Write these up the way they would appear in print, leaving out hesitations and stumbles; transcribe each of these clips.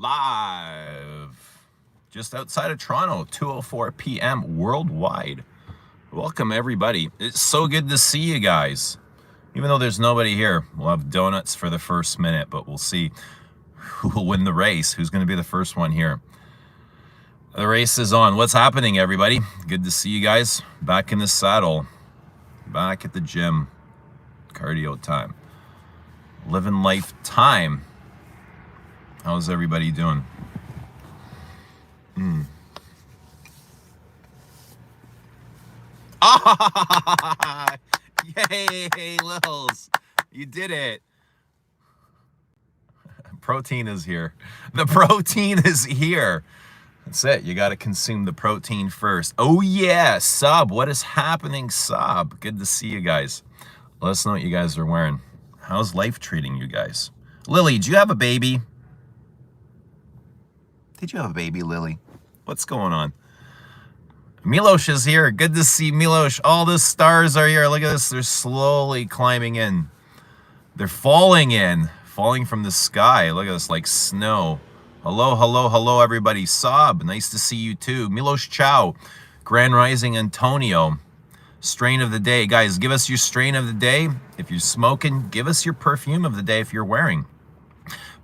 live just outside of Toronto, 2:04 p.m. worldwide. Welcome, everybody. It's so good to see you guys. Even though there's nobody here, we'll have donuts for the first minute, but we'll see who will win the race, who's going to be the first one here. The race is on. What's happening, everybody? Good to see you guys. Back in the saddle. Back at the gym. Cardio time. Living life time. How's everybody doing? Ah! Yay, Lils. You did it. Protein is here. The protein is here. That's it. You got to consume the protein first. Oh, yeah. Sub. What is happening, Sub? Good to see you guys. Let us know what you guys are wearing. How's life treating you guys? Lily, do you have a baby? Did you have a baby, Lily? What's going on? Milosh is here. Good to see Milosh. All the stars are here. Look at this. They're slowly climbing in. They're falling in. Falling from the sky. Look at this, like snow. Hello, hello, hello, everybody. Sob, nice to see you too. Milosh Chow. Grand Rising Antonio. Strain of the day. Guys, give us your strain of the day. If you're smoking, give us your perfume of the day if you're wearing.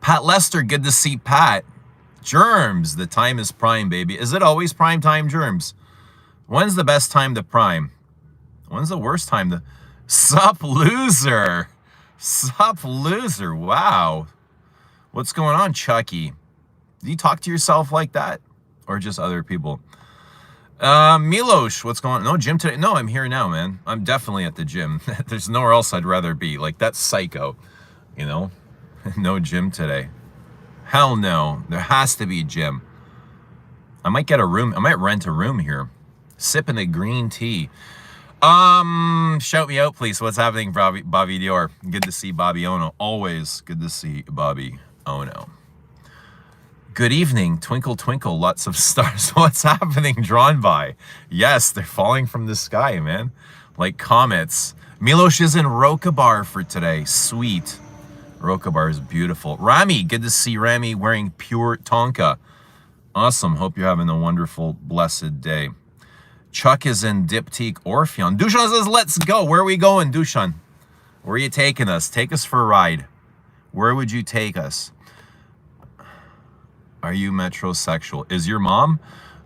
Pat Lester, good to see Pat. Germs, the time is prime, baby. Is it always prime time, Germs? When's the best time to prime? When's the worst time to... Sup, loser. Sup, loser. Wow. What's going on, Chucky? Do you talk to yourself like that? Or just other people? Milosh, what's going on? No gym today? No, I'm here now, man. I'm definitely at the gym. There's nowhere else I'd rather be. Like, that's psycho, you know? No gym today. Hell no. There has to be a gym. I might get a room. I might rent a room here. Sipping a green tea. Shout me out, please. What's happening, Bobby Dior? Good to see Bobby Ono. Always good to see Bobby Ono. Good evening, twinkle, twinkle, lots of stars. What's happening, drawn by? Yes, they're falling from the sky, man. Like comets. Milosh is in Rokabar for today. Sweet. Rokabar is beautiful. Rami, good to see Rami wearing pure Tonka. Awesome. Hope you're having a wonderful, blessed day. Chuck is in Diptyque Orpheon. Dushan says, let's go. Where are we going, Dushan? Where are you taking us? Take us for a ride. Where would you take us? Are you metrosexual? Is your mom?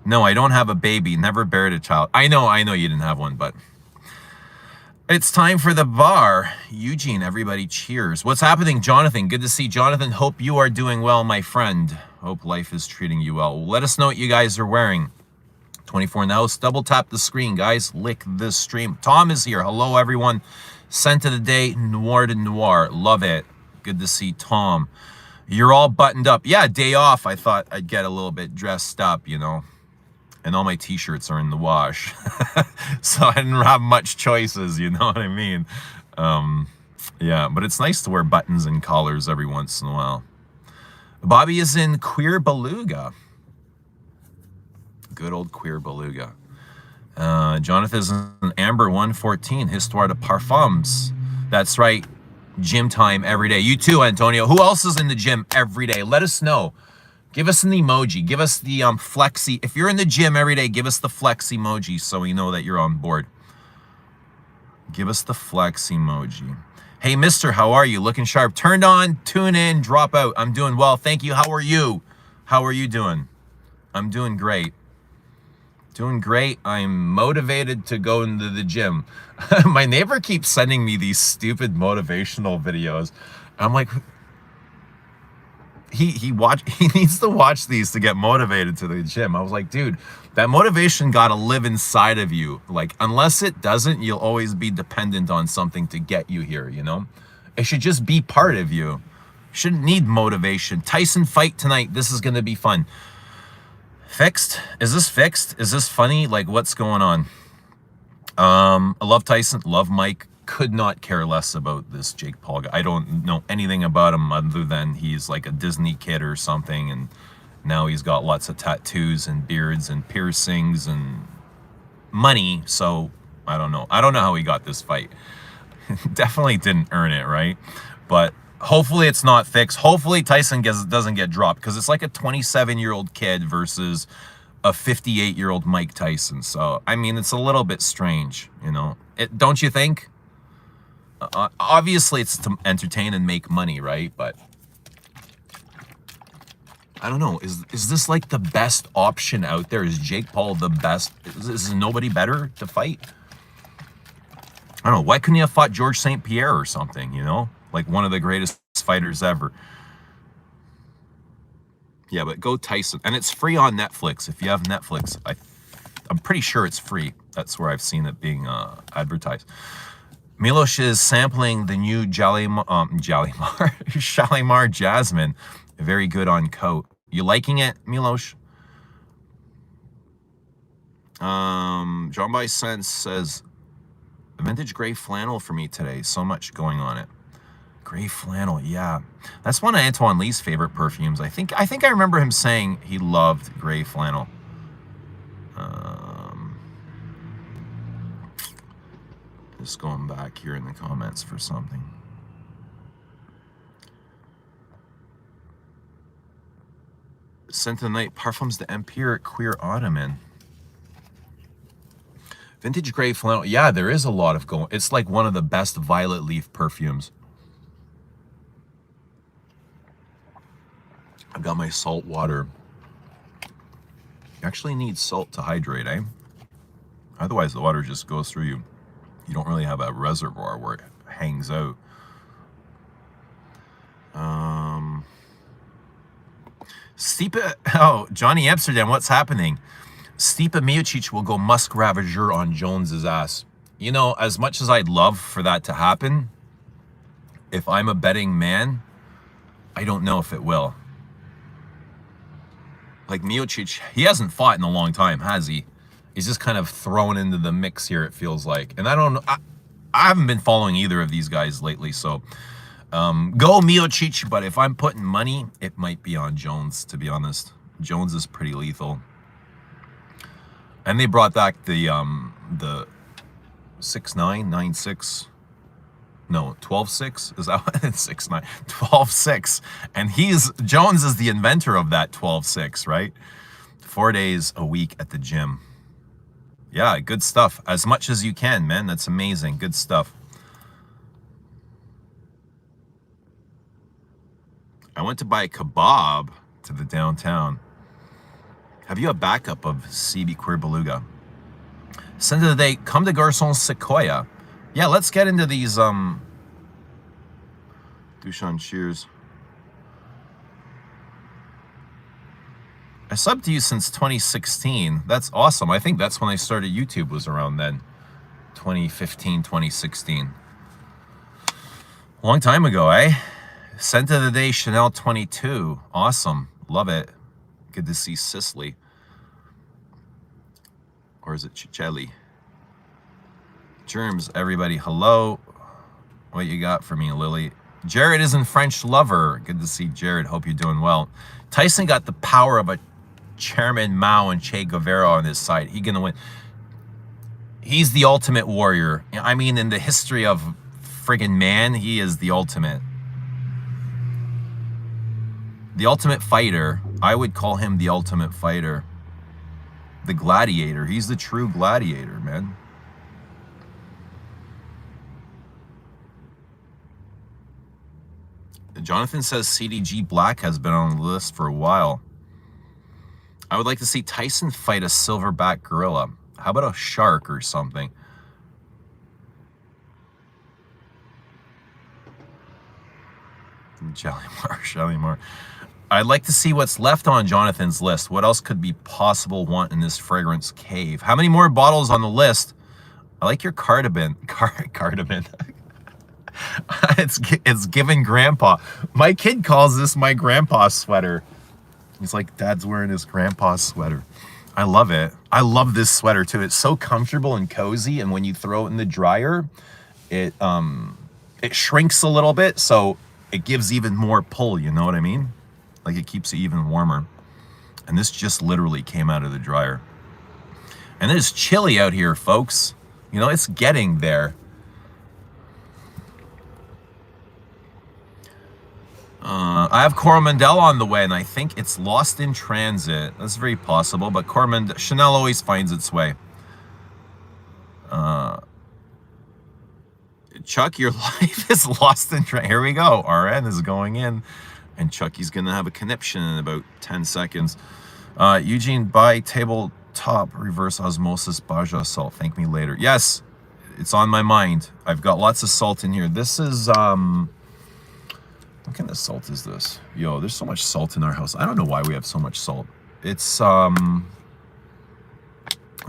No, I don't have a baby. Never buried a child. I know you didn't have one, but... It's time for the bar. Eugene, everybody cheers. What's happening, Jonathan? Good to see Jonathan. Hope you are doing well, my friend. Hope life is treating you well. Let us know what you guys are wearing. 24 now. Double tap the screen, guys. Lick this stream. Tom is here. Hello, everyone. Scent of the day, Noir de Noir. Love it. Good to see Tom. You're all buttoned up. Yeah, day off. I thought I'd get a little bit dressed up, you know. And all my t-shirts are in the wash. So I didn't have much choices, you know what I mean? Yeah, but it's nice to wear buttons and collars every once in a while. Bobby is in Queer Beluga. Good old Queer Beluga. Jonathan is in Amber 114, Histoire de Parfums. That's right. Gym time every day. You too, Antonio. Who else is in the gym every day? Let us know. Give us an emoji. Give us the flexi. If you're in the gym every day, give us the flex emoji so we know that you're on board. Give us the flex emoji. Hey, mister, how are you? Looking sharp. Turned on, tune in, drop out. I'm doing well. Thank you. How are you? How are you doing? I'm doing great. Doing great. I'm motivated to go into the gym. My neighbor keeps sending me these stupid motivational videos. I'm like... He needs to watch these to get motivated to the gym. I was like, dude, that motivation got to live inside of you. Like, unless it doesn't, you'll always be dependent on something to get you here, you know? It should just be part of you. Shouldn't need motivation. Tyson fight tonight. This is going to be fun. Fixed? Is this fixed? Is this funny? Like, what's going on? I love Tyson. Love Mike. Could not care less about this Jake Paul guy. I don't know anything about him other than he's like a Disney kid or something, and now he's got lots of tattoos and beards and piercings and money, so I don't know. I don't know how he got this fight. Definitely didn't earn it, right? But Hopefully it's not fixed. Hopefully Tyson doesn't get dropped, because it's like a 27-year-old kid versus a 58-year-old Mike Tyson. So, I mean, it's a little bit strange, you know. Don't you think? Obviously, it's to entertain and make money, right? But I don't know. Is this like the best option out there? Is Jake Paul the best? Is nobody better to fight? I don't know. Why couldn't he have fought George St. Pierre or something, you know? Like one of the greatest fighters ever. Yeah, but go Tyson. And it's free on Netflix. If you have Netflix, I'm pretty sure it's free. That's where I've seen it being advertised. Milos is sampling the new Shalimar Jasmine. Very good on coat. You liking it, Milos? John by Sense says, vintage gray flannel for me today. So much going on it. Gray flannel, yeah. That's one of Antoine Lee's favorite perfumes. I think I remember him saying he loved gray flannel. Just going back here in the comments for something. Scent of the Night, Parfums d'Empire, Queer Ottoman. Vintage gray flannel. Yeah, there is a lot of going. It's like one of the best violet leaf perfumes. I've got my salt water. You actually need salt to hydrate, eh? Otherwise, the water just goes through you. You don't really have a reservoir where it hangs out. Stipe, oh, Johnny Amsterdam, what's happening? Stipe Miocic will go Musk Ravager on Jones's ass. You know, as much as I'd love for that to happen, if I'm a betting man, I don't know if it will. Like Miocic, he hasn't fought in a long time, has he? He's just kind of thrown into the mix here, it feels like. And I don't know, I haven't been following either of these guys lately, so go Miocic, but if I'm putting money, it might be on Jones, to be honest. Jones is pretty lethal. And they brought back the 6'9", 9'6", no, 12'6", is that what? 6'9", 12'6", and Jones is the inventor of that 12'6", right? 4 days a week at the gym. Yeah, good stuff. As much as you can, man. That's amazing. Good stuff. I went to buy a kebab to the downtown. Have you a backup of CB Queer Beluga? Send of the day, Comme to Garçons Sequoia. Yeah, let's get into these, Dushan, cheers. I subbed to you since 2016. That's awesome. I think that's when I started YouTube, was around then. 2015, 2016. Long time ago, eh? Scent of the day, Chanel 22. Awesome. Love it. Good to see Sicily. Or is it Chicelli? Germs, everybody, hello. What you got for me, Lily? Jared isn't French lover. Good to see Jared. Hope you're doing well. Tyson got the power of a Chairman Mao and Che Guevara on his side. He's gonna win. He's the ultimate warrior. I mean, in the history of friggin' man, he is the ultimate. The ultimate fighter. I would call him the ultimate fighter. The gladiator. He's the true gladiator, man. Jonathan says CDG Black has been on the list for a while. I would like to see Tyson fight a silverback gorilla. How about a shark or something? Shalimar. I'd like to see what's left on Jonathan's list. What else could be possible want in this fragrance cave? How many more bottles on the list? I like your cardigan. Cardigan. It's given grandpa. My kid calls this my grandpa sweater. He's like, Dad's wearing his grandpa's sweater. I love it. I love this sweater too. It's so comfortable and cozy, and when you throw it in the dryer, it shrinks a little bit, so it gives even more pull, you know what I mean? Like, it keeps it even warmer. And this just literally came out of the dryer. And it's chilly out here, folks. You know, it's getting there. I have Coromandel on the way, and I think it's lost in transit. That's very possible, but Chanel always finds its way. Chuck, your life is lost in transit. Here we go. RN is going in, and Chucky's going to have a conniption in about 10 seconds. Eugene, buy tabletop reverse osmosis Baja salt. Thank me later. Yes, it's on my mind. I've got lots of salt in here. This is, what kind of salt is this? Yo, there's so much salt in our house. I don't know why we have so much salt. It's, I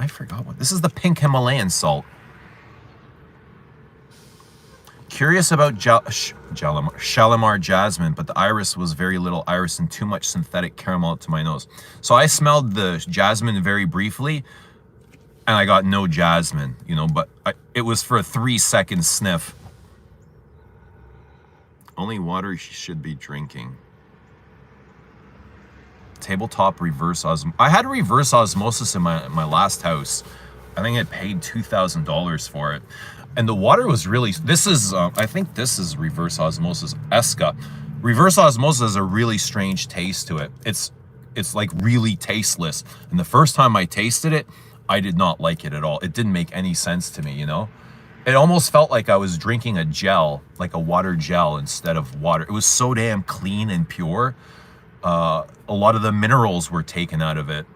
forgot what, this is the pink Himalayan salt. Curious about Shalimar Jasmine, but the iris was very little iris and too much synthetic caramel to my nose. So I smelled the jasmine very briefly, and I got no jasmine, you know, but it was for a 3-second sniff. Only water you should be drinking. Tabletop reverse osmosis. I had a reverse osmosis in my last house. I think I paid $2,000 for it. And the water was really, this is, I think this is reverse osmosis, Esca. Reverse osmosis has a really strange taste to it. It's like really tasteless. And the first time I tasted it, I did not like it at all. It didn't make any sense to me, you know? It almost felt like I was drinking a gel, like a water gel instead of water. It was so damn clean and pure. A lot of the minerals were taken out of it.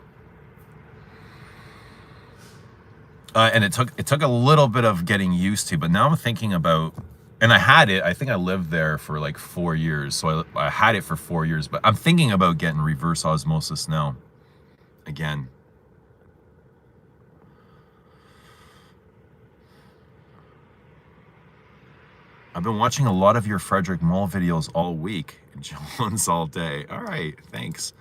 And it took a little bit of getting used to, but now I'm thinking about, and I had it, I think I lived there for like 4 years, so I had it for 4 years, but I'm thinking about getting reverse osmosis now, again. I've been watching a lot of your Frederick Mall videos all week, Jones all day. All right, thanks.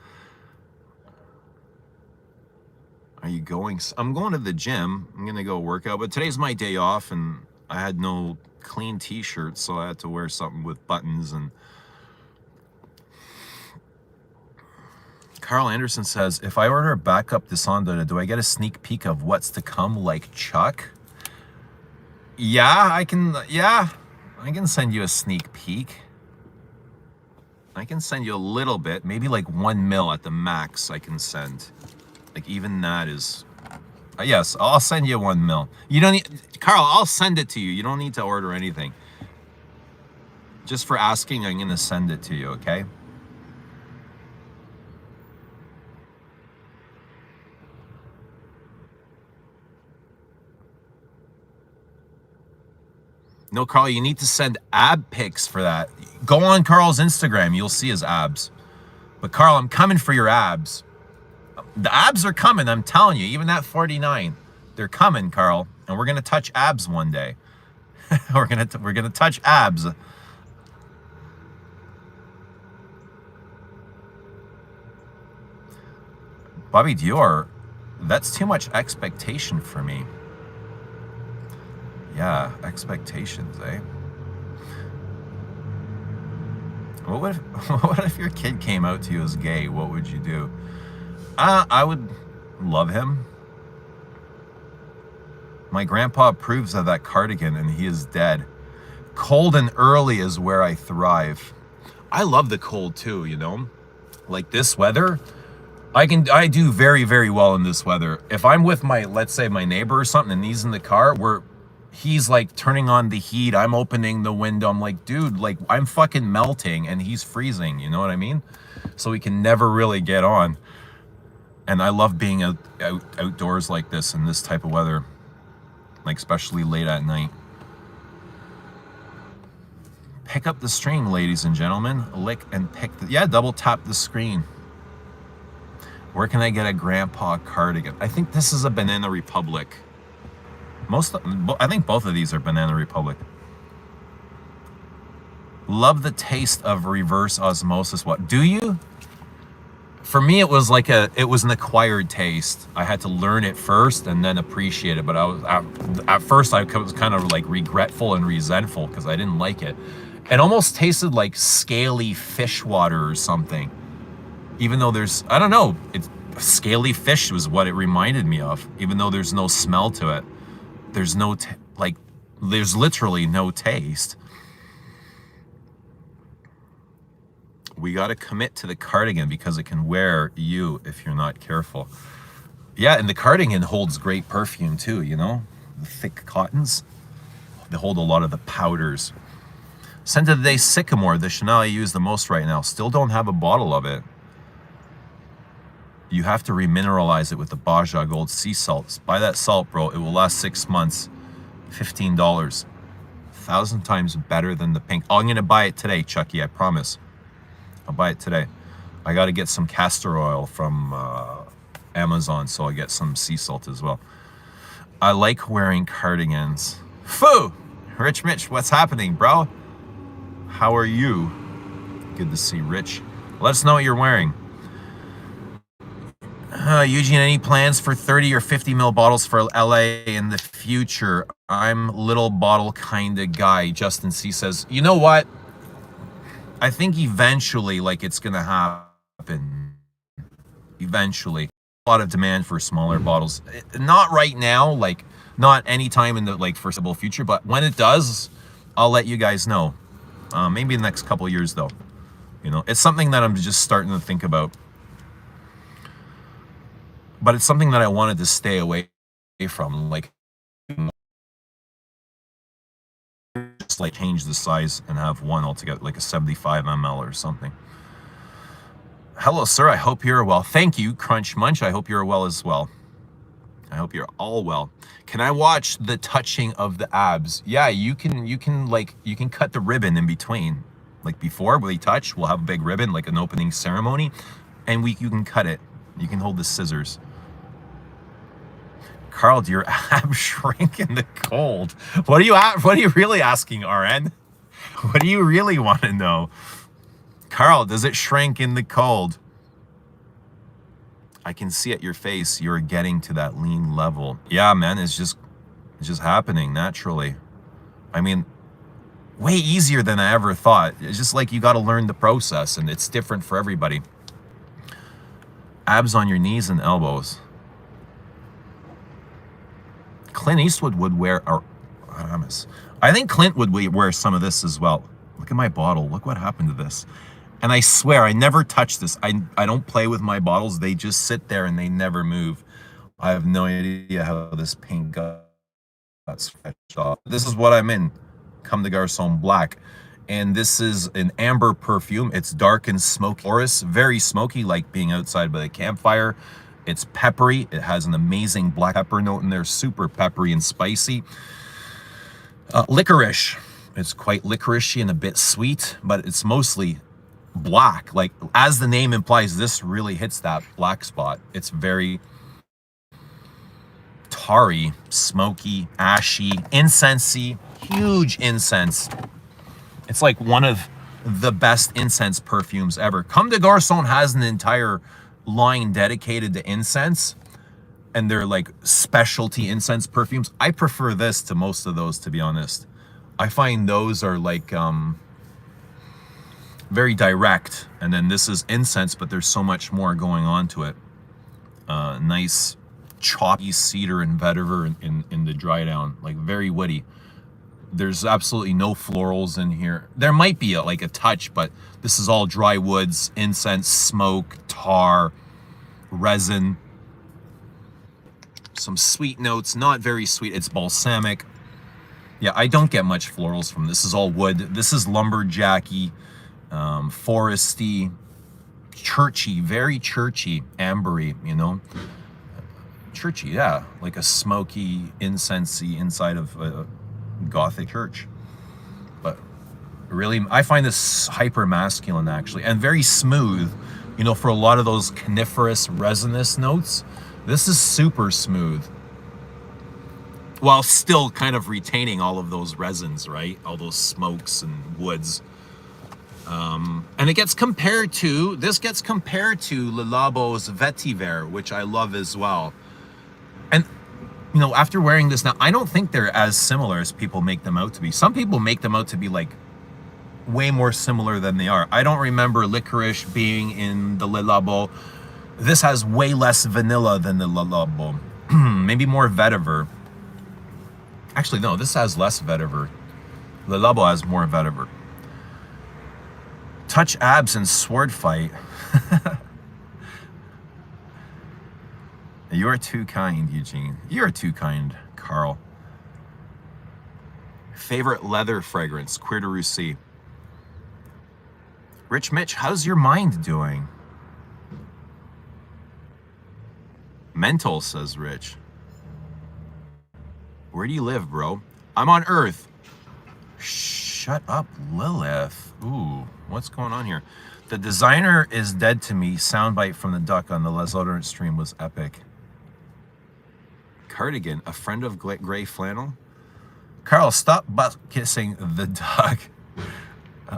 Are you going? I'm going to the gym. I'm going to go work out, but today's my day off, and I had no clean t-shirts, so I had to wear something with buttons. And Carl Anderson says, if I order a backup Descendant, do I get a sneak peek of what's to come like Chuck? Yeah, I can send you a sneak peek. I can send you a little bit, maybe like 1 mil at the max I can send. Like even that is, yes, I'll send you 1 mil. You don't need, Carl, I'll send it to you. You don't need to order anything. Just for asking, I'm gonna send it to you, okay? No, Carl, you need to send ab pics for that. Go on Carl's Instagram, you'll see his abs. But Carl, I'm coming for your abs. The abs are coming, I'm telling you, even at 49. They're coming, Carl, and we're gonna touch abs one day. we're gonna touch abs. Bobby Dior, that's too much expectation for me. Yeah, expectations, eh? What if your kid came out to you as gay? What would you do? I would love him. My grandpa approves of that cardigan and he is dead. Cold and early is where I thrive. I love the cold too, you know? Like this weather, I do very, very well in this weather. If I'm with let's say my neighbor or something and he's in the car, he's like turning on the heat, I'm opening the window, I'm like, dude, like I'm fucking melting and he's freezing, you know what I mean? So we can never really get on. And I love being outdoors like this in this type of weather, like especially late at night. Pick up the stream, ladies and gentlemen. Lick and pick double tap the screen. Where can I get a grandpa cardigan? I think this is a Banana Republic. I think both of these are Banana Republic. Love the taste of reverse osmosis. What do you? For me, it was an acquired taste. I had to learn it first and then appreciate it. But at first I was kind of like regretful and resentful because I didn't like it. It almost tasted like scaly fish water or something. Even though I don't know, scaly fish was what it reminded me of. Even though there's no smell to it, there's literally no taste. We got to commit to the cardigan because it can wear you if you're not careful. Yeah, and the cardigan holds great perfume too, you know? The thick cottons. They hold a lot of the powders. Scent of the day, Sycamore, the Chanel I use the most right now. Still don't have a bottle of it. You have to remineralize it with the Baja Gold sea salts. Buy that salt, bro. It will last 6 months. $15. 1,000 times better than the pink. Oh, I'm going to buy it today, Chucky. I promise. I'll buy it today. I got to get some castor oil from Amazon, so I get some sea salt as well. I like wearing cardigans. Foo! Rich Mitch, what's happening, bro? How are you? Good to see Rich. Let us know what you're wearing. Eugene, any plans for 30 or 50 ml bottles for LA in the future? I'm little bottle kind of guy. Justin C says, you know what? I think eventually, like, it's going to happen. Eventually. A lot of demand for smaller bottles. Not right now, like, not anytime in the, like, foreseeable future, but when it does, I'll let you guys know. Maybe in the next couple of years, though. You know, it's something that I'm just starting to think about. But it's something that I wanted to stay away from, like, just like change the size and have one altogether, like a 75 ml or something. Hello, sir. I hope you're well. Thank you, Crunch Munch. I hope you're well as well. I hope you're all well. Can I watch the touching of the abs? Yeah, you can cut the ribbon in between. Like before we touch, we'll have a big ribbon, like an opening ceremony, and you can cut it. You can hold the scissors. Carl, do your abs shrink in the cold? What are you really asking, RN? What do you really want to know? Carl, does it shrink in the cold? I can see at your face you're getting to that lean level. Yeah, man, it's just happening naturally. I mean, way easier than I ever thought. It's just like you got to learn the process, and it's different for everybody. Abs on your knees and elbows. Clint Eastwood would wear, or I think Clint would wear some of this as well. Look at my bottle. Look what happened to this. And I swear, I never touch this. I don't play with my bottles. They just sit there and they never move. I have no idea how this paint got scratched off. This is what I'm in. Comme des Garçons Black. And this is an amber perfume. It's dark and smoky. Forest, very smoky, like being outside by the campfire. It's peppery. It has an amazing black pepper note in there. Super peppery and spicy. Licorice. It's quite licoricey and a bit sweet, but it's mostly black. Like, as the name implies, this really hits that black spot. It's very tarry, smoky, ashy, incensey, huge incense. It's like one of the best incense perfumes ever. Comme des Garçons has an entire line dedicated to incense, and they're like specialty incense perfumes. I prefer this to most of those, to be honest. I find those are like very direct, and then this is incense, but there's so much more going on to it. Nice choppy cedar and vetiver in the dry down, like very woody. There's absolutely no florals in here. There might be like a touch, but this is all dry woods, incense, smoke, tar, resin, some sweet notes, not very sweet. It's balsamic. Yeah, I don't get much florals from this. This is all wood. This is lumberjacky, foresty, churchy, very churchy, ambery, you know. Churchy, yeah, like a smoky, incensey inside of a Gothic church. But really, I find this hyper masculine actually, and very smooth. You know, for a lot of those coniferous, resinous notes, this is super smooth, while still kind of retaining all of those resins, right? All those smokes and woods. And it gets compared to, this gets compared to Le Labo's Vetiver, which I love as well. And you know, after wearing this now, I don't think they're as similar as people make them out to be. Some people make them out to be like way more similar than they are. I don't remember licorice being in the Le Labo. This has way less vanilla than the Le Labo. Maybe more vetiver. Actually, no, this has less vetiver. Le Labo has more vetiver. Touch abs and sword fight. You are too kind, Eugene. You are too kind, Carl. Favorite leather fragrance, Queer de Russie. Rich Mitch, how's your mind doing? Mental, says Rich. Where do you live, bro? I'm on Earth. Shut up, Lilith. Ooh, what's going on here? The designer is dead to me. Soundbite from the duck on the Les Odorant stream was epic. Cardigan, a friend of gray flannel. Carl, stop butt kissing the duck.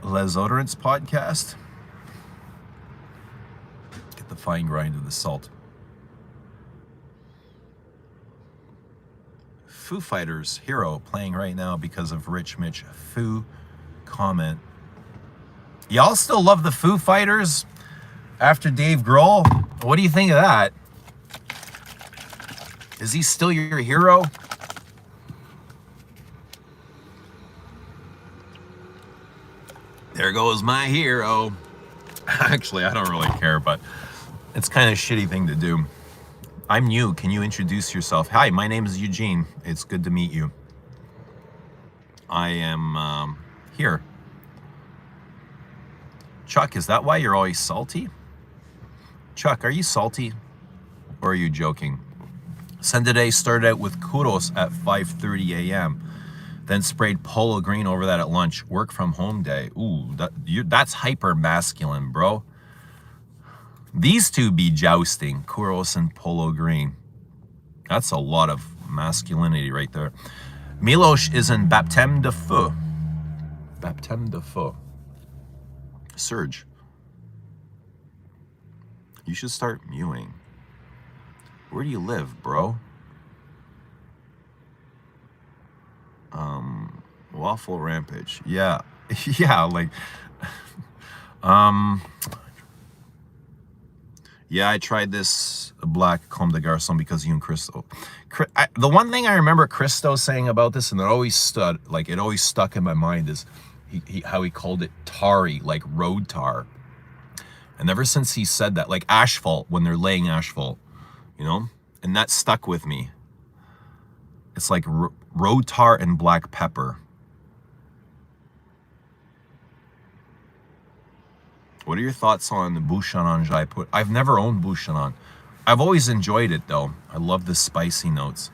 Les Odorant's podcast. Get the fine grind of the salt. Foo Fighters Hero playing right now because of Rich Mitch Foo comment. Y'all still love the Foo Fighters after Dave Grohl? What do you think of that? Is he still your hero? There goes my hero. Actually, I don't really care, but it's kind of a shitty thing to do. I'm new. Can you introduce yourself? Hi, my name is Eugene. It's good to meet you. I am here. Chuck, is that why you're always salty? Chuck, are you salty? Or are you joking? Sunday day started out with kudos at 5:30 a.m. Then sprayed polo green over that at lunch. Work from home day. Ooh, that's hyper masculine, bro. These two be jousting, kudos and polo green. That's a lot of masculinity right there. Milosh is in Baptême de Feu. Baptême de Feu. Serge, you should start mewing. Where do you live, bro? Waffle Rampage. Yeah. Yeah, like yeah, I tried this black Comme de Garçons because you and Christo. The one thing I remember Christo saying about this, and it always stuck in my mind, is how he called it tarry, like road tar. And ever since he said that, like asphalt, when they're laying asphalt, you know, and that stuck with me. It's like road tar and black pepper. What are your thoughts on the Bouchon Jaipur? I've never owned Bouchon. I've always enjoyed it though. I love the spicy notes.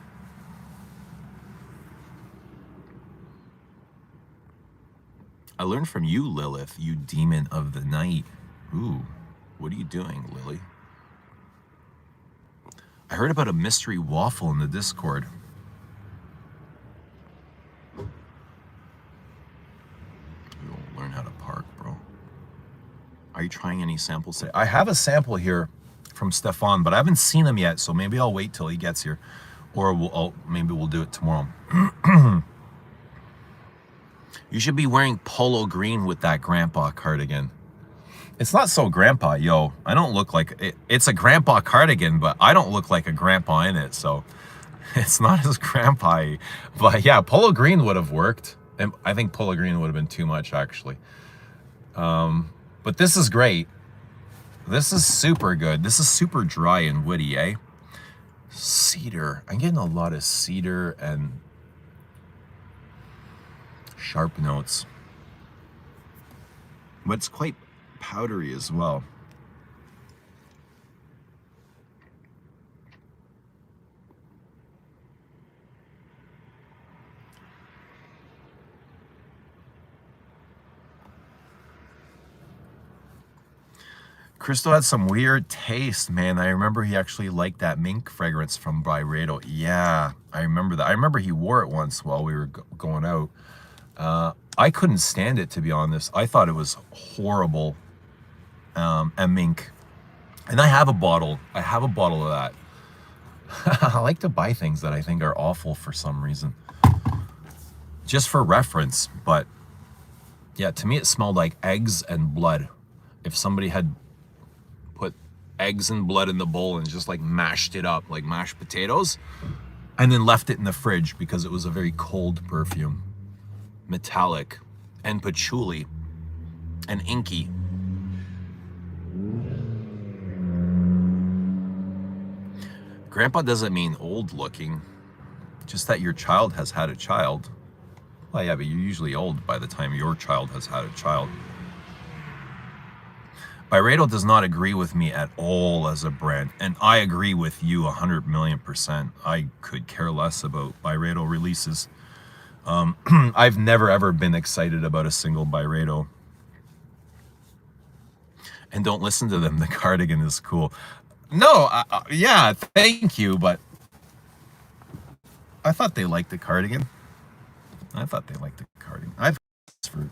I learned from you, Lilith, you demon of the night. Ooh, what are you doing, Lily? I heard about a mystery waffle in the Discord. You'll learn how to park, bro. Are you trying any samples today? I have a sample here from Stefan, but I haven't seen him yet, so maybe I'll wait till he gets here, or maybe we'll do it tomorrow. You should be wearing polo green with that grandpa cardigan. It's not so grandpa, yo. I don't look like it. It's a grandpa cardigan, but I don't look like a grandpa in it, so it's not as grandpa-y. But yeah, polo green would have worked. And I think polo green would have been too much, actually. But this is great. This is super good. This is super dry and woody, eh? Cedar. I'm getting a lot of cedar and sharp notes. But it's quite powdery as well. Crystal had some weird taste, man. I remember he actually liked that mink fragrance from Byredo. Yeah, I remember that. I remember he wore it once while we were going out. I couldn't stand it, to be honest. I thought it was horrible. And mink. And I have a bottle. I have a bottle of that. I like to buy things that I think are awful for some reason. Just for reference. But yeah, to me it smelled like eggs and blood. If somebody had put eggs and blood in the bowl and just like mashed it up like mashed potatoes and then left it in the fridge because it was a very cold perfume. Metallic and patchouli and inky. Grandpa doesn't mean old looking, just that your child has had a child. Well, yeah, but you're usually old by the time your child has had a child. Byredo does not agree with me at all as a brand, and I agree with you 100,000,000%. I could care less about Byredo releases. I've never ever been excited about a single Byredo. And don't listen to them. The cardigan is cool. No, yeah, thank you, but I thought they liked the cardigan. I've had this for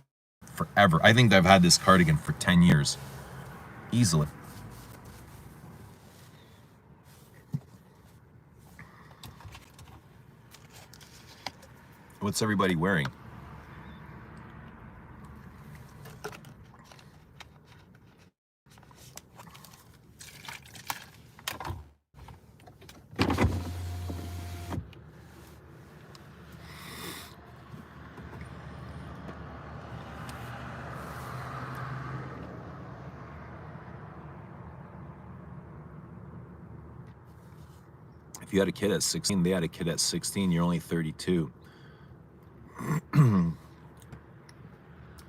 forever. I think I've had this cardigan for 10 years, easily. What's everybody wearing? If you had a kid at 16, they had a kid at 16, you're only 32.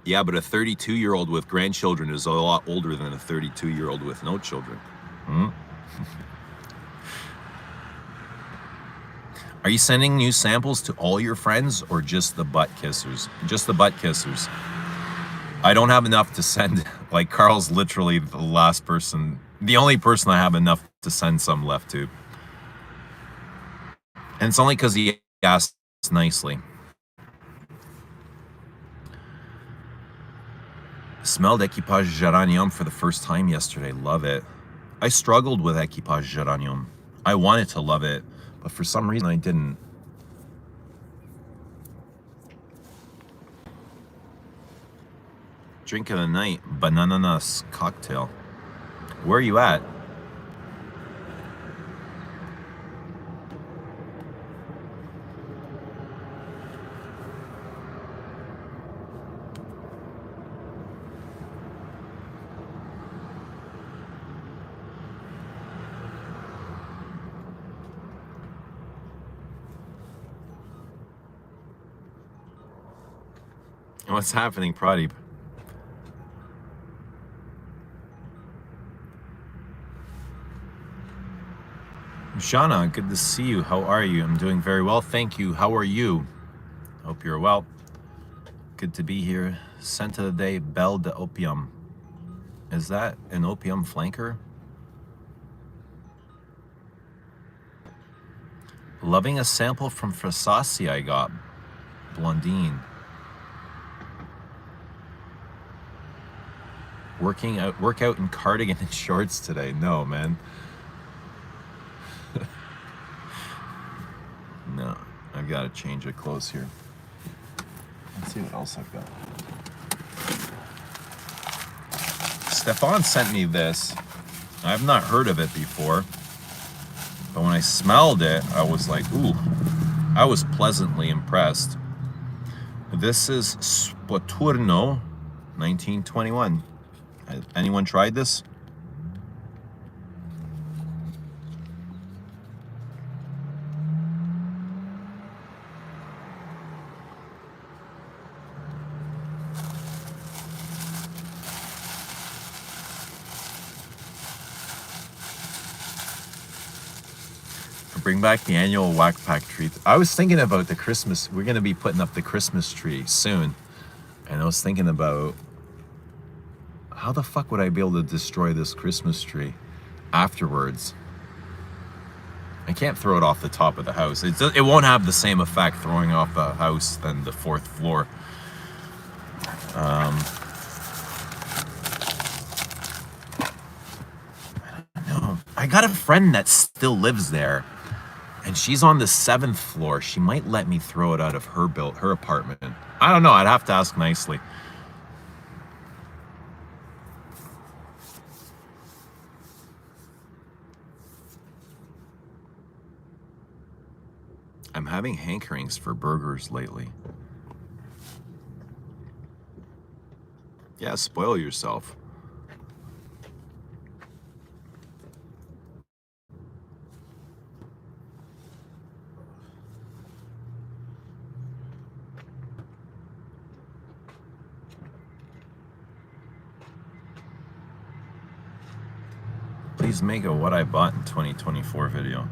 Yeah, but a 32-year-old with grandchildren is a lot older than a 32-year-old with no children. Are you sending new samples to all your friends or just the butt kissers? Just the butt kissers. I don't have enough to send. Like, Carl's literally the last person, the only person I have enough to send some left to. And it's only because he asked nicely. Smelled Equipage Geranium for the first time yesterday. Love it. I struggled with Equipage Geranium. I wanted to love it, but for some reason I didn't. Drink of the night, bananas cocktail. Where are you at? What's happening, Pradeep? Shana, good to see you. How are you? I'm doing very well, thank you. How are you? Hope you're well. Good to be here. Scent of the day, Belle de Opium. Is that an opium flanker? Loving a sample from Frasassi I got. Blondine. Workout in cardigan and shorts today. No, man. No, I've got to change of clothes here. Let's see what else I've got. Stefan sent me this. I've not heard of it before, but when I smelled it, I was like, ooh, I was pleasantly impressed. This is Spoturno 1921. Has anyone tried this? Bring back the annual whack pack treat. I was thinking about the Christmas. We're going to be putting up the Christmas tree soon. And I was thinking about how the fuck would I be able to destroy this Christmas tree afterwards? I can't throw it off the top of the house. It won't have the same effect throwing off the house than the fourth floor. I don't know. I got a friend that still lives there. And she's on the 7th floor. She might let me throw it out of her apartment. I don't know. I'd have to ask nicely. I'm having hankerings for burgers lately. Yeah, spoil yourself. Please make a what I bought in 2024 video.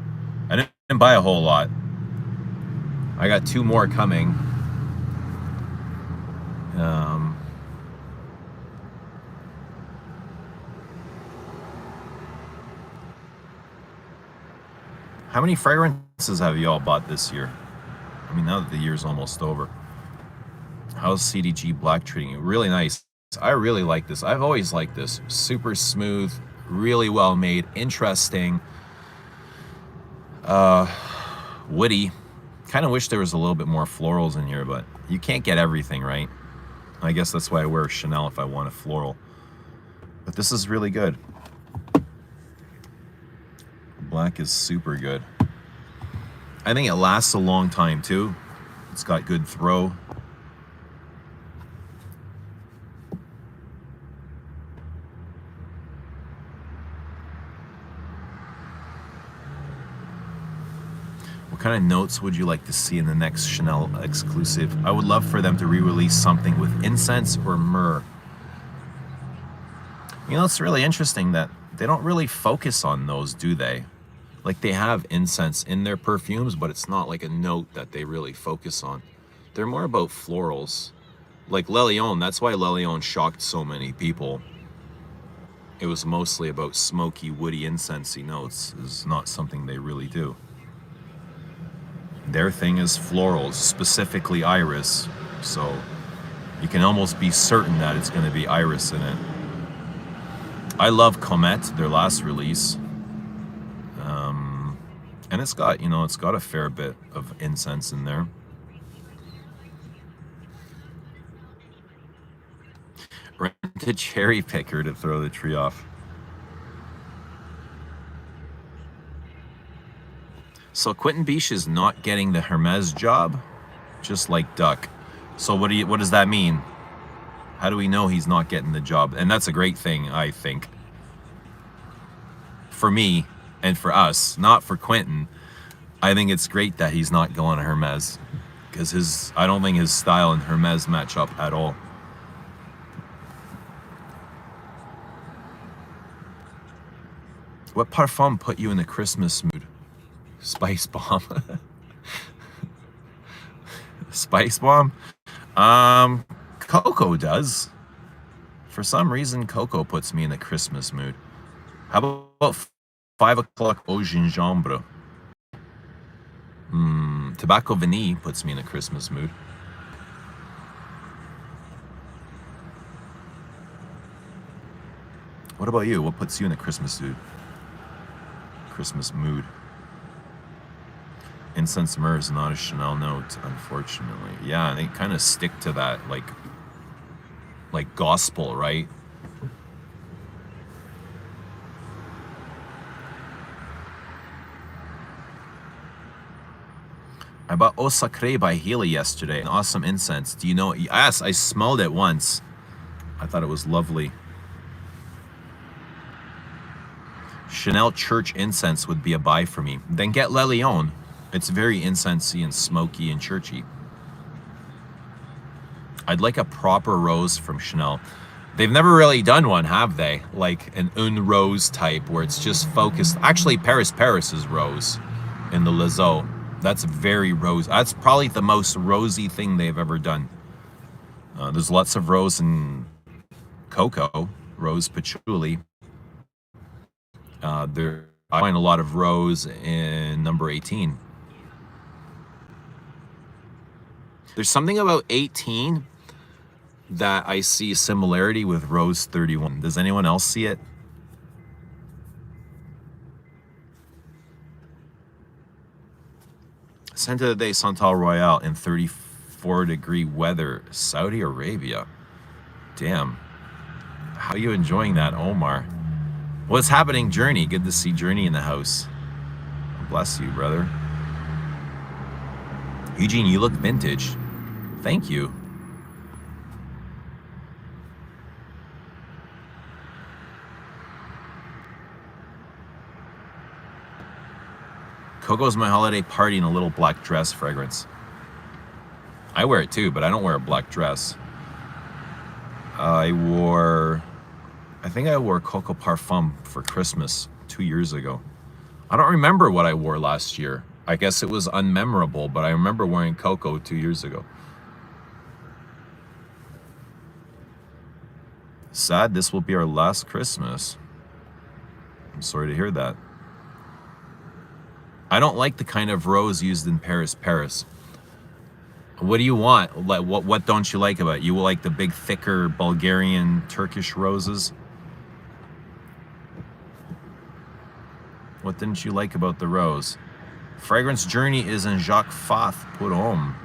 I didn't buy a whole lot. I got 2 more coming. How many fragrances have you all bought this year? I mean, now that the year's almost over. How's CDG Black treating you? Really nice. I really like this. I've always liked this. Super smooth, really well made, interesting, woody. Kind of wish there was a little bit more florals in here, but you can't get everything, right? I guess that's why I wear Chanel if I want a floral. But this is really good. Black is super good. I think it lasts a long time too. It's got good throw. What kind of notes would you like to see in the next Chanel exclusive? I would love for them to re-release something with incense or myrrh. You know, it's really interesting that they don't really focus on those, do they? Like, they have incense in their perfumes, but it's not like a note that they really focus on. They're more about florals. Like Le Lion, that's why Le Lion shocked so many people. It was mostly about smoky, woody, incensey notes. It's not something they really do. Their thing is florals, specifically iris. So you can almost be certain that it's going to be iris in it. I love Comme, their last release. And it's got, you know, it's got a fair bit of incense in there. Rent a cherry picker to throw the tree off. So Quentin Biche is not getting the Hermes job, just like Duck. So what does that mean? How do we know he's not getting the job? And that's a great thing, I think. For me and for us, not for Quentin. I think it's great that he's not going to Hermes, because I don't think his style and Hermes match up at all. What parfum put you in the Christmas mood? Spice Bomb. Spice Bomb? Cocoa does. For some reason, cocoa puts me in the Christmas mood. How about 5 o'clock au gingembre? Tobacco Vanille puts me in the Christmas mood. What about you? What puts you in the Christmas mood? Christmas mood. Incense myrrh is not a Chanel note, unfortunately. Yeah, they kind of stick to that, like gospel, right? I bought Eau Sacrée by Healy yesterday. An awesome incense. Do you know it? Yes, I smelled it once. I thought it was lovely. Chanel church incense would be a buy for me. Then get Le Lion. It's very incensey and smoky and churchy. I'd like a proper rose from Chanel. They've never really done one, have they? Like an une rose type where it's just focused. Actually, Paris is rose in the Lizeau. That's very rose. That's probably the most rosy thing they've ever done. There's lots of rose in cocoa, rose patchouli. I find a lot of rose in number 18. There's something about 18 that I see similarity with Rose 31. Does anyone else see it? Santa de Santal Royale in 34-degree weather, Saudi Arabia. Damn. How are you enjoying that, Omar? What's happening, Journey? Good to see Journey in the house. Bless you, brother. Eugene, you look vintage. Thank you. Coco's my holiday party in a little black dress fragrance. I wear it too, but I don't wear a black dress. I think I wore Coco Parfum for Christmas 2 years ago? I don't remember what I wore last year. I guess it was unmemorable, but I remember wearing Coco 2 years ago. Sad this will be our last Christmas. I'm sorry to hear that. I don't like the kind of rose used in Paris. What do you want? Like, what don't you like about it? You like the big, thicker Bulgarian, Turkish roses? What didn't you like about the rose? Fragrance Journey is in Jacques Fath put home.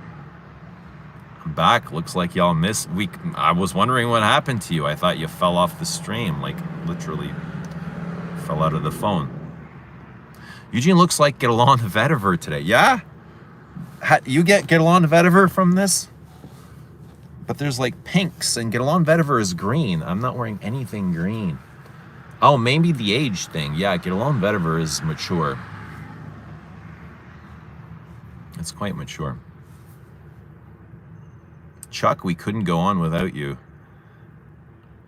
I'm back. Looks like y'all missed. I was wondering what happened to you. I thought you fell off the stream, like literally fell out of the phone. Eugene looks like Guerlain Vetiver today. Yeah? You get Guerlain Vetiver from this? But there's like pinks, and Guerlain Vetiver is green. I'm not wearing anything green. Oh, maybe the age thing. Yeah, Guerlain Vetiver is mature. It's quite mature. Chuck, we couldn't go on without you.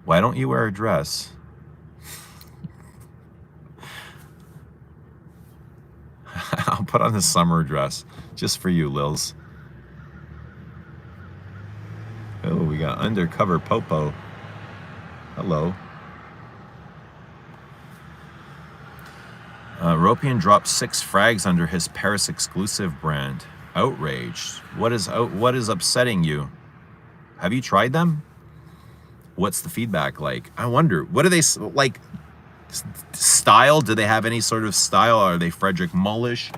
Why don't you wear a dress? I'll put on the summer dress just for you, Lils. Oh, we got Undercover Popo. Hello. Ropian dropped 6 frags under his Paris exclusive brand. Outraged. What is upsetting you? Have you tried them? What's the feedback like? I wonder. What do they like? Style? Do they have any sort of style? Are they Frederick Mullish?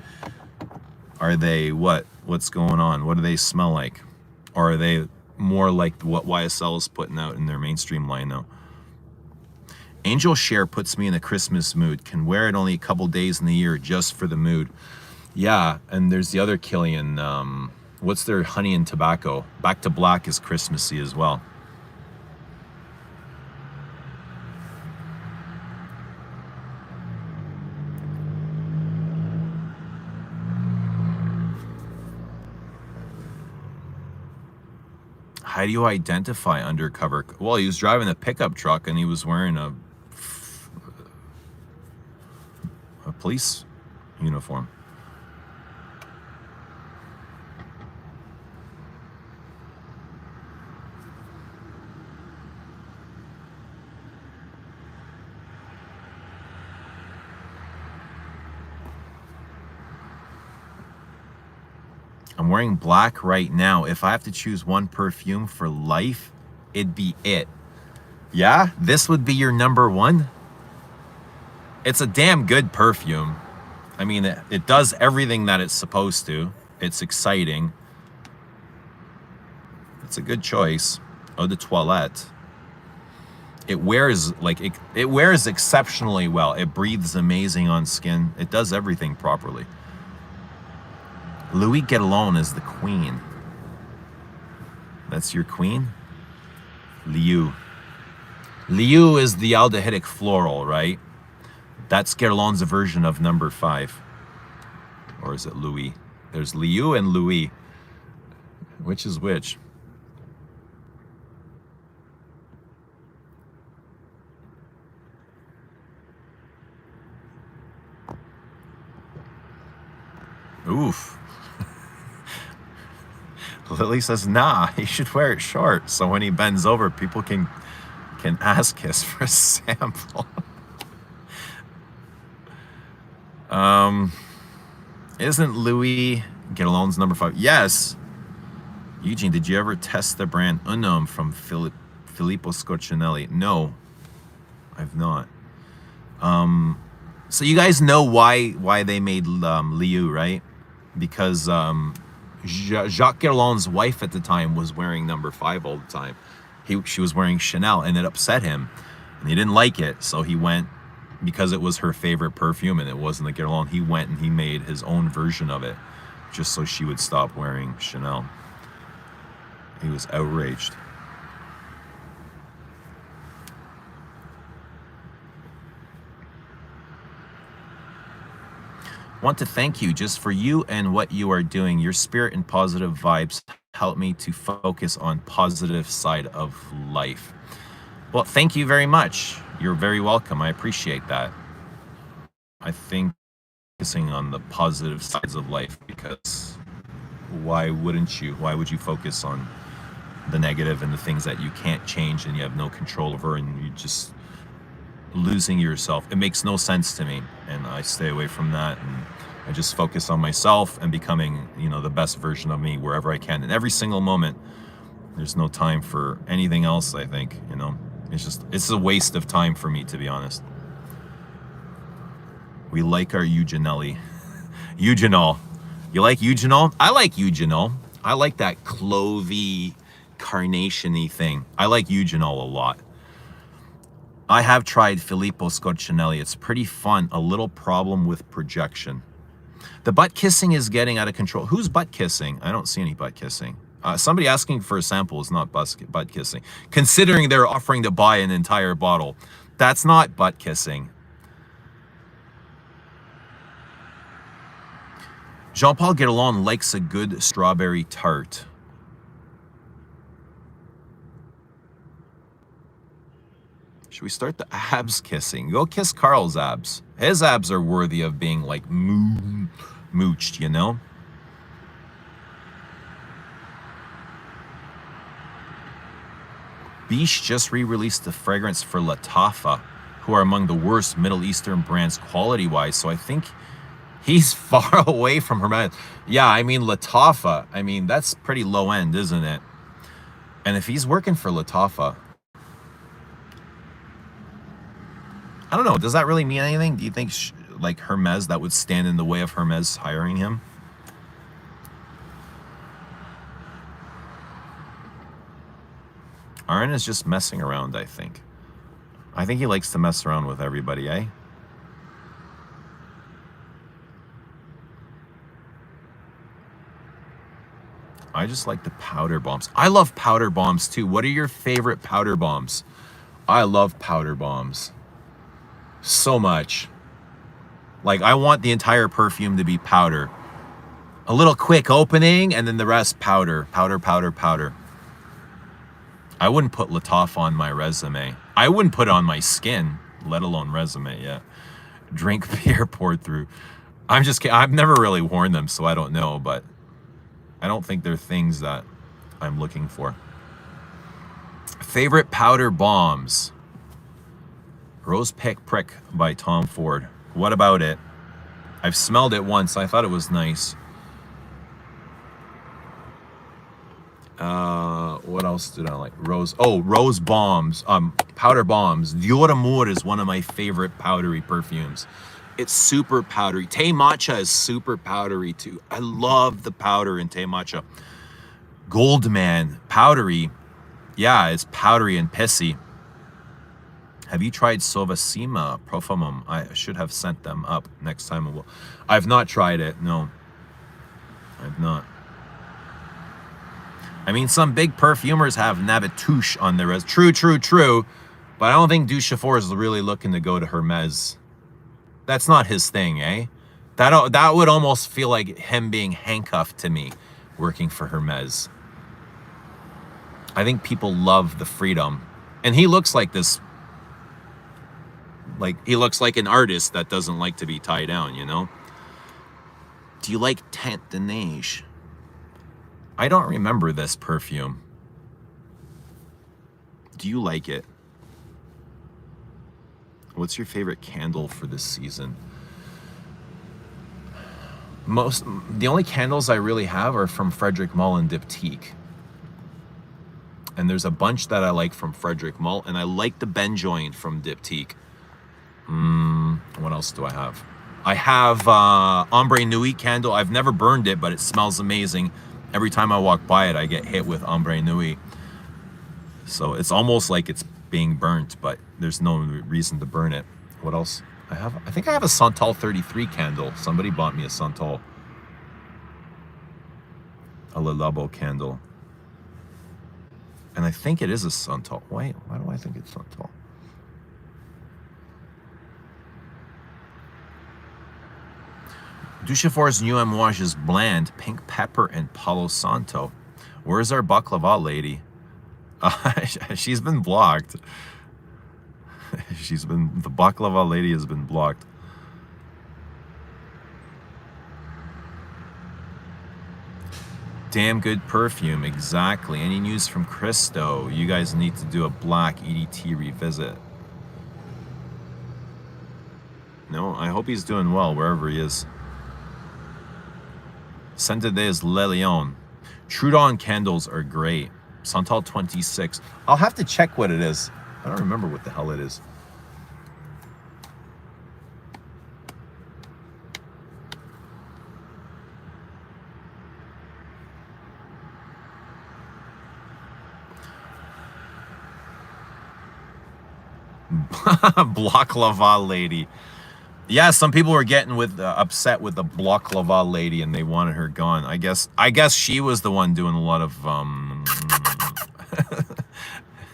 Are they what? What's going on? What do they smell like? Or are they more like what YSL is putting out in their mainstream line now? Angel Share puts me in a Christmas mood. Can wear it only a couple days in the year just for the mood. Yeah, and there's the other Killian. What's their honey and tobacco? Back to Black is Christmassy as well. How do you identify Undercover? Well, he was driving a pickup truck and he was wearing a police uniform. I'm wearing black right now. If I have to choose one perfume for life, it'd be it. Yeah? This would be your number one? It's a damn good perfume. I mean, it does everything that it's supposed to. It's exciting. It's a good choice. Eau de toilette. It wears like it wears exceptionally well. It breathes amazing on skin. It does everything properly. Louis Guerlain is the queen. That's your queen? Liu. Liu is the aldehydic floral, right? That's Guerlain's version of number 5. Or is it Louis? There's Liu and Louis. Which is which? Oof. Lily says, nah, he should wear it short so when he bends over, people can ask us for a sample. Isn't Louis Guerlain's number 5? Yes. Eugene, did you ever test the brand Unum from Filippo Scorcinelli? No, I've not. So you guys know why they made Liu, right? Because Jacques Guerlain's wife at the time was wearing number 5 all the time. She was wearing Chanel, and it upset him, and he didn't like it. So he went, because it was her favorite perfume and it wasn't the Guerlain, he went and he made his own version of it, just so she would stop wearing Chanel. He was outraged. Want to thank you just for you and what you are doing. Your spirit and positive vibes help me to focus on positive side of life. Well, thank you very much. You're very welcome. I appreciate that. I think focusing on the positive sides of life, because why wouldn't you? Why would you focus on the negative and the things that you can't change and you have no control over, and you just losing yourself? It makes no sense to me, and I stay away from that, and I just focus on myself and becoming, the best version of me wherever I can in every single moment. There's no time for anything else, I think. It's a waste of time for me, to be honest. We like our eugenelli. Eugenol. You like eugenol? I like eugenol. I like that clovey, carnation-y thing. I like eugenol a lot. I have tried Filippo Scorcionelli. It's pretty fun. A little problem with projection. The butt kissing is getting out of control. Who's butt kissing? I don't see any butt kissing. Somebody asking for a sample is not butt kissing. Considering they're offering to buy an entire bottle, that's not butt kissing. Jean-Paul Guédelon likes a good strawberry tart. Should we start the abs kissing? Go kiss Carl's abs. His abs are worthy of being like mooched, Biche just re-released the fragrance for Latafa, who are among the worst Middle Eastern brands quality-wise, so I think he's far away from Hermes. Yeah, Latafa, that's pretty low-end, isn't it? And if he's working for Latafa, I don't know, does that really mean anything? Do you think, Hermes, that would stand in the way of Hermes hiring him? Arn is just messing around, I think. I think he likes to mess around with everybody, eh? I just like the powder bombs. I love powder bombs too. What are your favorite powder bombs? I love powder bombs so much. I want the entire perfume to be powder. A little quick opening and then the rest powder. Powder, powder, powder. I wouldn't put Latafa on my resume. I wouldn't put it on my skin, let alone resume, yeah. Drink beer poured through. I'm just kidding. I've never really worn them, so I don't know, but I don't think they're things that I'm looking for. Favorite powder bombs. Rose Pick Prick by Tom Ford. What about it? I've smelled it once. I thought it was nice. What else did I like? Rose bombs. Powder bombs. Dior Amour is one of my favorite powdery perfumes. It's super powdery. Teh Matcha is super powdery too. I love the powder in Teh Matcha. Goldman, powdery. Yeah, it's powdery and pissy. Have you tried Sovacima Profumum? I should have sent them up next time. I've not tried it. No, I've not. Some big perfumers have Navitouche on their resume. True. But I don't think Duchefort is really looking to go to Hermes. That's not his thing, eh? That would almost feel like him being handcuffed to me, working for Hermes. I think people love the freedom. And he looks like this, he looks like an artist that doesn't like to be tied down, Do you like Teint de Neige? I don't remember this perfume. Do you like it? What's your favorite candle for this season? The only candles I really have are from Frederic Malle and Diptyque. And there's a bunch that I like from Frederic Malle, and I like the Benjoin from Diptyque. What else do I have? I have Ombre Nuit candle. I've never burned it, but it smells amazing. Every time I walk by it, I get hit with Ombre Nuit. So it's almost like it's being burnt, but there's no reason to burn it. What else? I think I have a Santal 33 candle. Somebody bought me a Santal. A Le Labo candle. And I think it is a Santal. Wait, why do I think it's Santal? Duchefort's New Amouage is bland, pink pepper, and Palo Santo. Where's our baklava lady? She's been blocked. The baklava lady has been blocked. Damn good perfume, exactly. Any news from Christo? You guys need to do a black EDT revisit. No, I hope he's doing well wherever he is. Scented is Le Lion. Trudon candles are great. Santal 26. I'll have to check what it is. I don't remember what the hell it is. Bloklava lady. Yeah, some people were getting upset with the Bloklava lady, and they wanted her gone. I guess she was the one doing a lot of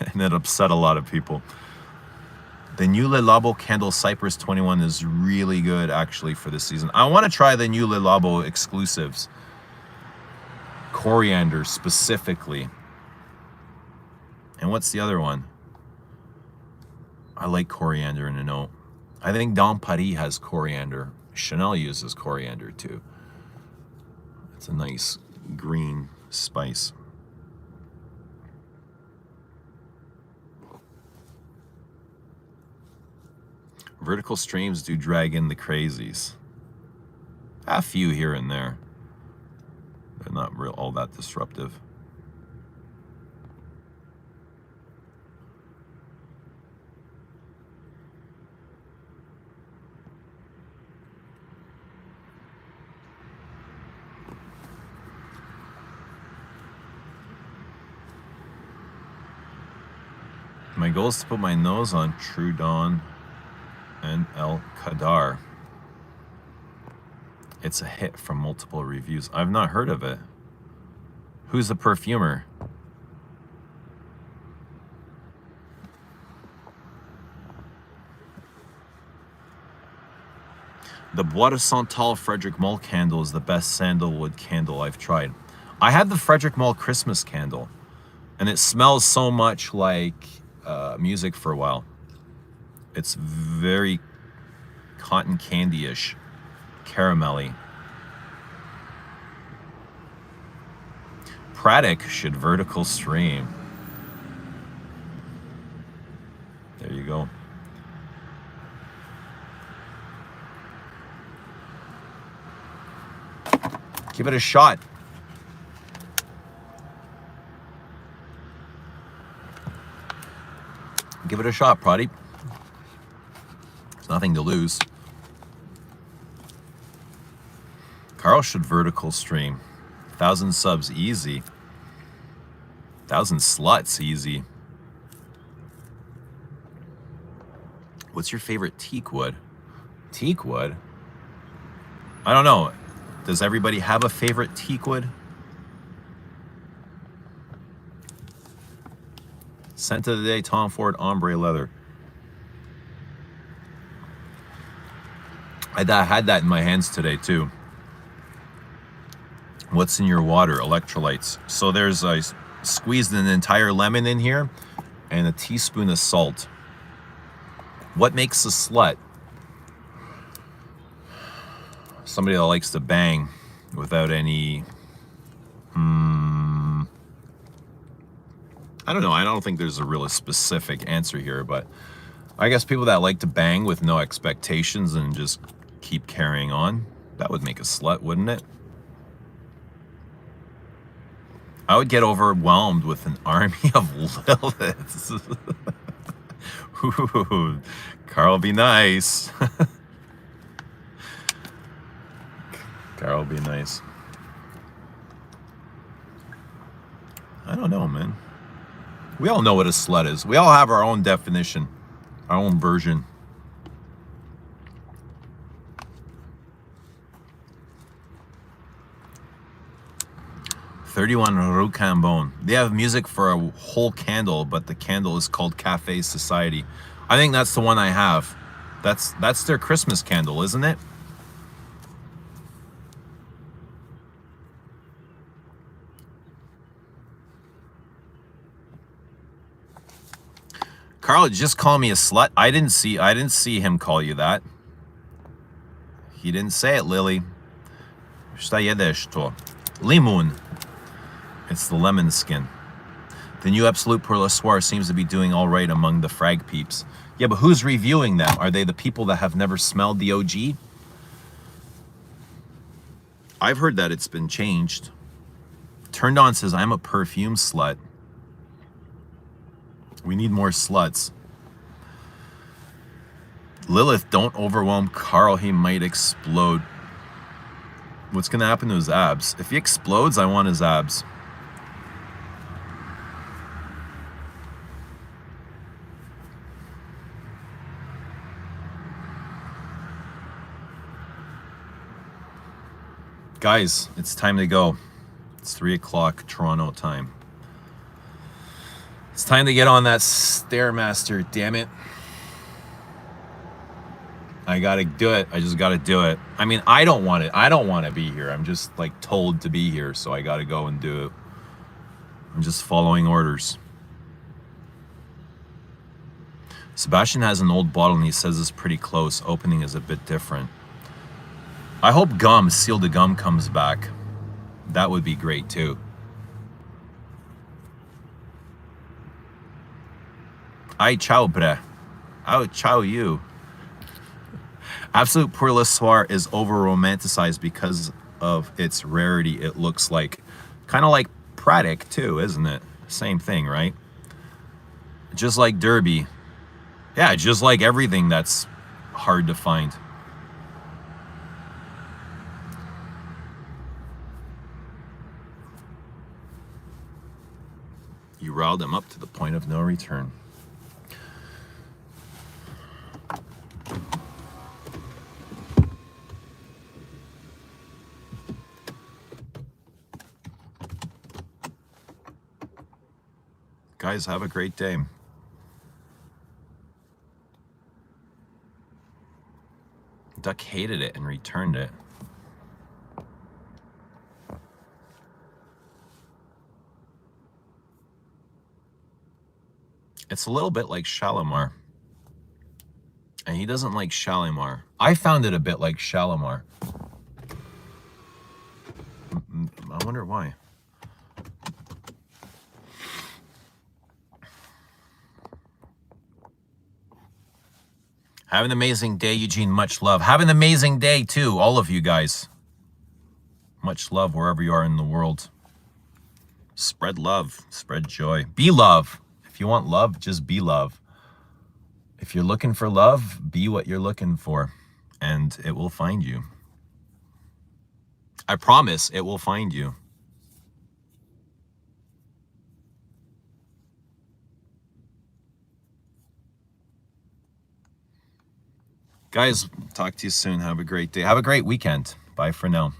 and it upset a lot of people. The new Le Labo Candle Cypress 21 is really good, actually, for this season. I want to try the new Le Labo exclusives. Coriander, specifically. And what's the other one? I like coriander in a note. I think Dom Paris has coriander. Chanel uses coriander, too. It's a nice green spice. Vertical streams do drag in the crazies. A few here and there. They're not all that disruptive. My goal is to put my nose on Trudon and El Kadar. It's a hit from multiple reviews. I've not heard of it. Who's the perfumer? The Bois de Santal Frederic Mull candle is the best sandalwood candle I've tried. I had the Frederic Mull Christmas candle, and it smells so much like music for a while. It's very cotton candy-ish, caramelly. Praddock should vertical stream. There you go. Give it a shot. Give it a shot, Proddy. There's nothing to lose. Carl should vertical stream. 1,000 subs easy. 1,000 sluts easy. What's your favorite teak wood? Teak wood? I don't know. Does everybody have a favorite teak wood? Scent of the day, Tom Ford ombre leather. I had that in my hands today too. What's in your water? Electrolytes. So there's I squeezed an entire lemon in here and a teaspoon of salt. What makes a slut? Somebody that likes to bang without any I don't know. I don't think there's a really specific answer here, but I guess people that like to bang with no expectations and just keep carrying on, that would make a slut, wouldn't it? I would get overwhelmed with an army of Liliths. Ooh, Carl, be nice. Carl, be nice. I don't know, man. We all know what a slut is. We all have our own definition, our own version. "31 Rue Cambon. They have music for a whole candle, but the candle is called Cafe Society." I think that's the one I have. That's their Christmas candle, isn't it? Carl, just call me a slut. I didn't see him call you that. He didn't say it, Lily. Šta jedeš to? Limun. It's the lemon skin. The new Absolute pour le Soir seems to be doing all right among the frag peeps. Yeah, but who's reviewing them? Are they the people that have never smelled the OG? I've heard that it's been changed. Turned On says, I'm a perfume slut. We need more sluts. Lilith, don't overwhelm Carl. He might explode. What's going to happen to his abs? If he explodes, I want his abs. Guys, it's time to go. It's 3 o'clock Toronto time. It's time to get on that Stairmaster, damn it. I gotta do it. I just gotta do it. I mean, I don't want it. I don't want to be here. I'm just like told to be here, so I gotta go and do it. I'm just following orders. Sebastian has an old bottle and he says it's pretty close. Opening is a bit different. I hope Gum, Seal de Gum, comes back. That would be great too. Ay, ciao, bre. Oh, ciao, you. Absolute pour le Soir is over-romanticized because of its rarity. It looks like, kind of like Praddock too, isn't it? Same thing, right? Just like Derby. Yeah, just like everything that's hard to find. You riled them up to the point of no return. Guys, have a great day. Duck hated it and returned it. It's a little bit like Shalimar. And he doesn't like Shalimar. I found it a bit like Shalimar. I wonder why. Have an amazing day, Eugene. Much love. Have an amazing day, too, all of you guys. Much love wherever you are in the world. Spread love. Spread joy. Be love. If you want love, just be love. If you're looking for love, be what you're looking for, and it will find you. I promise it will find you. Guys, talk to you soon. Have a great day. Have a great weekend. Bye for now.